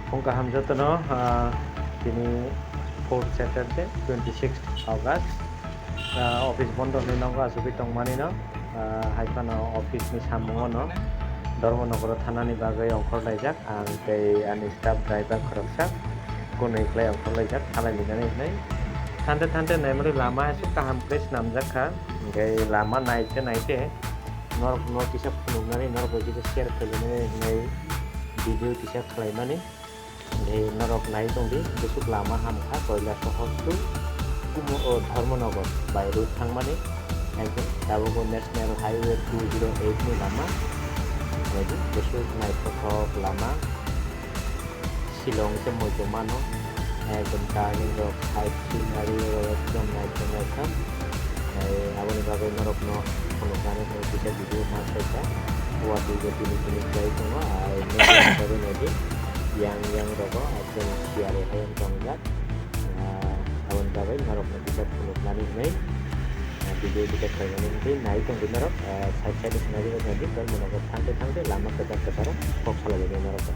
Pongka hamjatono tini 4th Saturday 26th August office bondo hinongo asubi tongmani no haifano office ni samungo no Dharmanagara thanani bagai ongkhorlaijak ang tei ani staff driver khoroksa kunui khlai ongkhorlaijak thanai nai thante naimari lama esuk kaham place namjakha gai lama naite norok kisa phunuknani norok kisa share khalinai nai video kisa khlaimani gai norok nai tongdi besuk lama hamkha koila sohor tu kumo Dharmanagar by road thangmani dabugo national highway 208 ni lama jadi besok naik ke lama Silong se Mojomano bentar ini rok high scenery rok naik kan awalnya bagai norok no penukaran yang bisa video saja buat juga pilih dari semua baru nanti yang rokok akan siari yang tonggat awalnya bagai norok bisa penukaran ini video kita kalian ini naik yang norok saya di sini nanti dan menurut tangke lama kejar kok salah jadi norok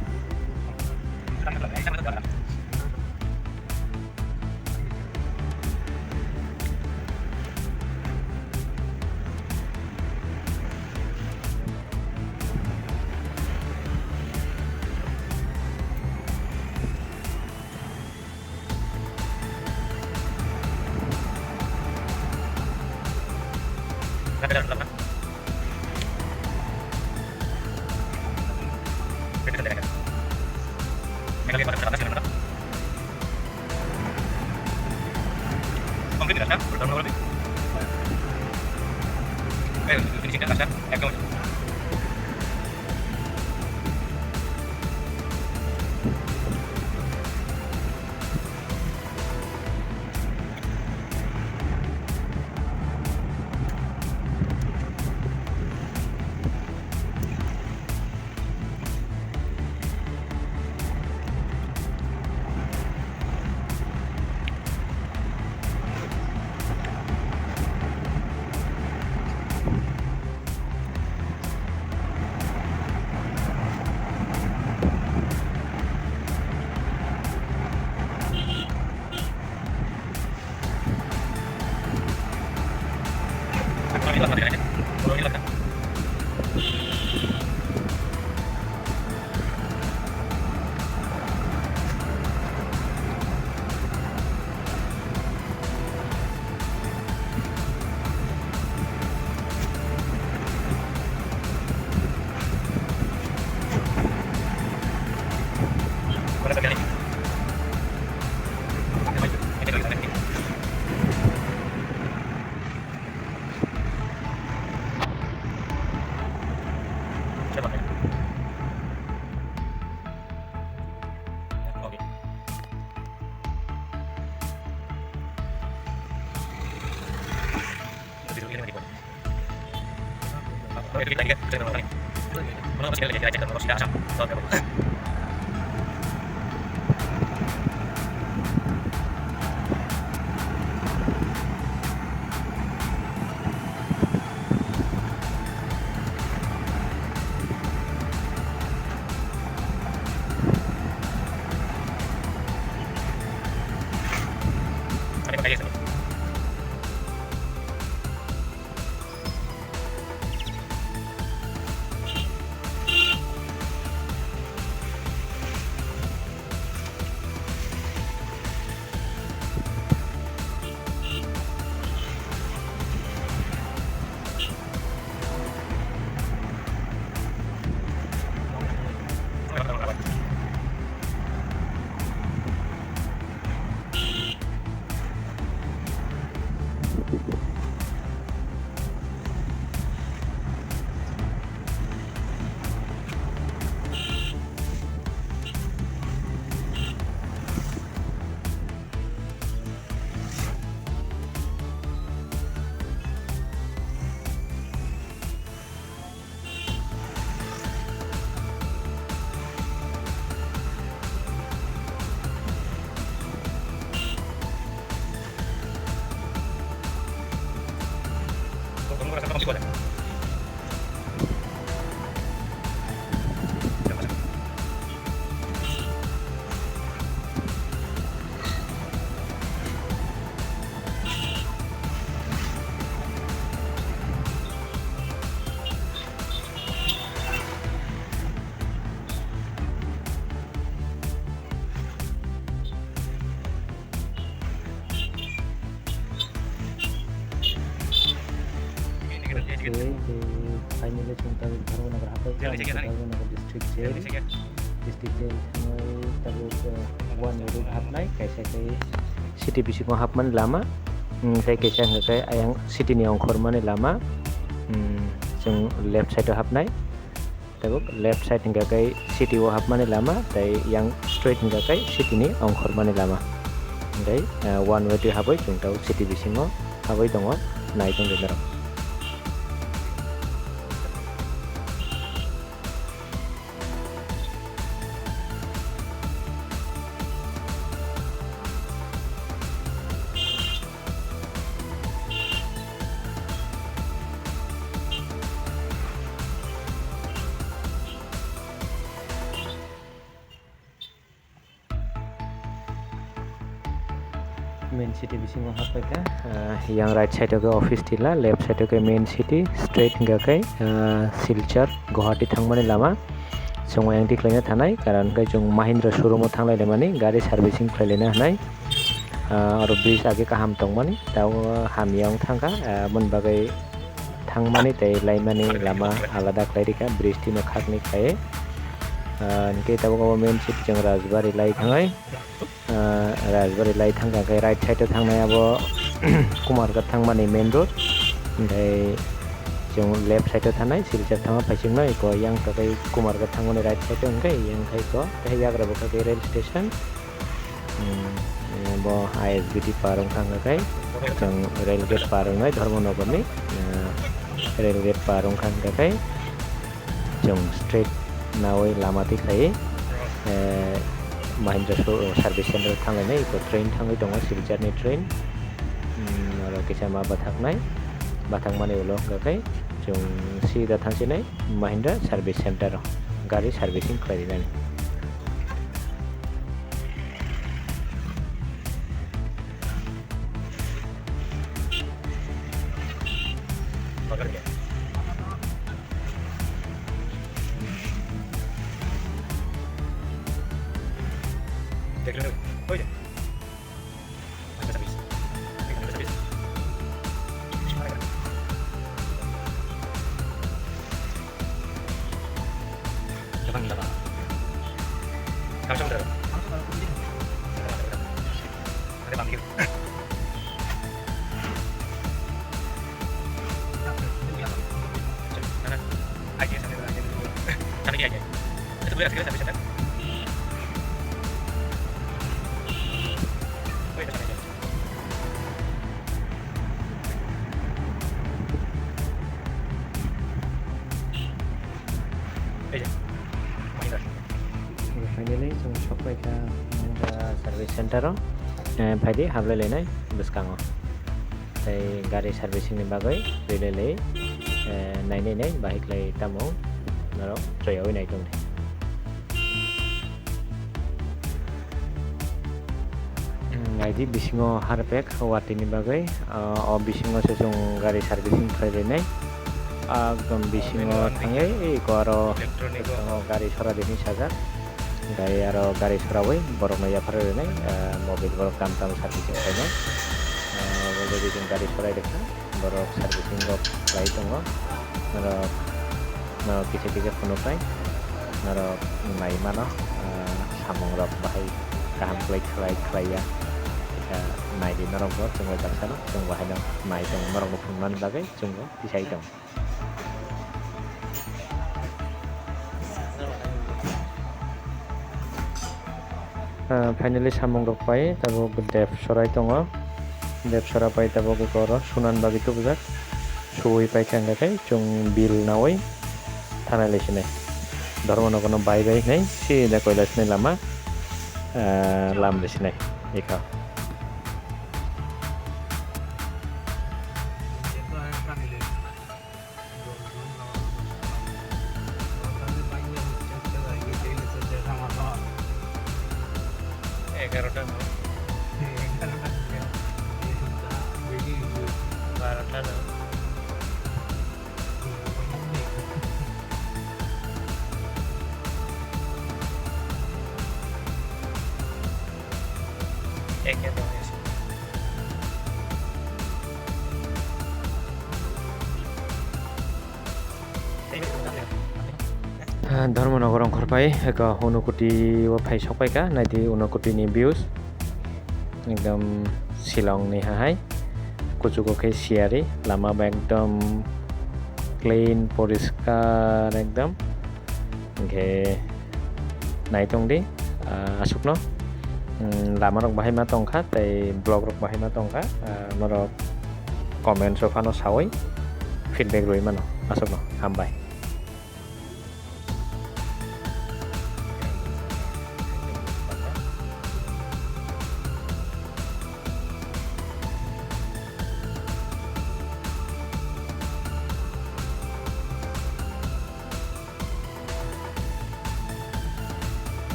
finally जों दा धर्मनगर हाबबाय Dharmanagar district jail थांनाय दाबो वन वेयाव हाबनाय खायसेखाय सिटि बिसिङाव हाबमाने लामा जायखिजाया हांगाखाय आयां सिटिनि अंखरमाने लामा जों लेफ्ट साइडआव हाबनाय दाबो लेफ्ट साइड हांगाखाय सिटिआव हाबमाने लामा दाय यां स्ट्रेट हांगाखाय सिटिनि अंखरमाने लामा ओमफ्राय वन वेयाव हाबै जों दा सिटि बिसिङाव हाबै दङ नाय दं बेनाव मेन सिटी बिसिङाव हाबबायखा यां राइट साइडआव अफिस थिला लेफ्ट साइडआव मेन सिटी स्ट्रेट हिंगाखै सिलचर गुवाहाटी थांमाने लामा जों आं दिख्लायना थानाय कारन जों महिंद्रा शोरूमाव थांलायनाय माने गारि सार्भिसिं खालायनो हानाय आरो ब्रिज आगे काहाम दं माने दा हामियाव थांगा मोनबागै थांमाने दाय लाइमाने लामा आलादा खालायरिका ब्रिज तिनो खागनि खाये इनके दाबो मेन सिटी जों राजबारी लाई थांनाय राजबारी लाई थांगाखै राइट साइडआव थांनायाबो कुमारघाट थांमाने मेन रोड ओमफ्राय जों लेफ्ट साइडआव थानाय सिलचर थांगा फाइसिंनो इको यां थाखाय कुमारघाट थांमाने राइट साइडआव ओंखाय यांखाय को दाय याग्राबो थाखाय रेल स्टेशन बो आईएसबीटी पारं थांगाखै जों रेल गेट पारंनाय धर्मनगरनि रेल गेट पारं थांगाखै जों स्ट्रेट नावै लामा दिखायो महिंद्रा सार्भिस सेन्टार थांनाय इको ट्रेन थांनाय दङ सिलचरनि ट्रेन आरो किसामा बाथांमाने उलो गाखै जों सीधा थांसिनाय महिंद्रा सार्भिस सेन्टार गारि सार्भिसिं खालायनानै फाइनली जों सफैखा सार्भिस सेन्टाराव फायदि हाबलायलायनाय गोसोखाङो ओमफ्राय गारि सार्भिसिंनि बागै फैलायलाय नायनाय बाहायख्लाय तामाव आरो ट्रयाव नाय दं नायदि बिसिङाव हारपेक वाटिनि बागै बिसिङावसो जों गारि सार्भिसिं खालायलायनाय एकदम बिसिङाव थाङै इको आरो गारि सरा दिनि साजा ओमफ्राय आरो गारि सरावै बरफ नायाफारायनाय मबाइल बरफ दाम सार्भिसिं खालायनाय बेबायदि जों गारि सरायदोंखा बरफ सार्भिसिं लाय दङ आरो किसे फुनुफ्राय आरो नायमानो सामं रक बाहाय गाहाम खालाया नायदि नरमखौ जोङो जासानो जों बाहायनो नाय दं नरमखौ फुंनानै बागै जोङो दिसाय दं फाइनली सामं रक पाय ताबो देव सराय दङ देव सरा पाय ताबो गरो सुनान बागै तो बुजाक सौयै पाय खांगाखाय जों बिल नावै थानायलायसिनाय धर्मनगरनो बाय नै सिदा कयलासनि लामा लामलायसिनाय इखा धर्मनगर ओंखारबाय उनकुटिआव फायसबायका नायदि उनकुटिनि भिउस एकदम शिलंनिहाय कुचुकुकै सियारि लामाबा एकदम क्लीन परिष्कार एकदम ओंखे नायतंदि asukno lama rok bahai ma tongkha tei blog rok bahai ma tongkha norok comment so phano sawai feedback roi mano asukno hambai.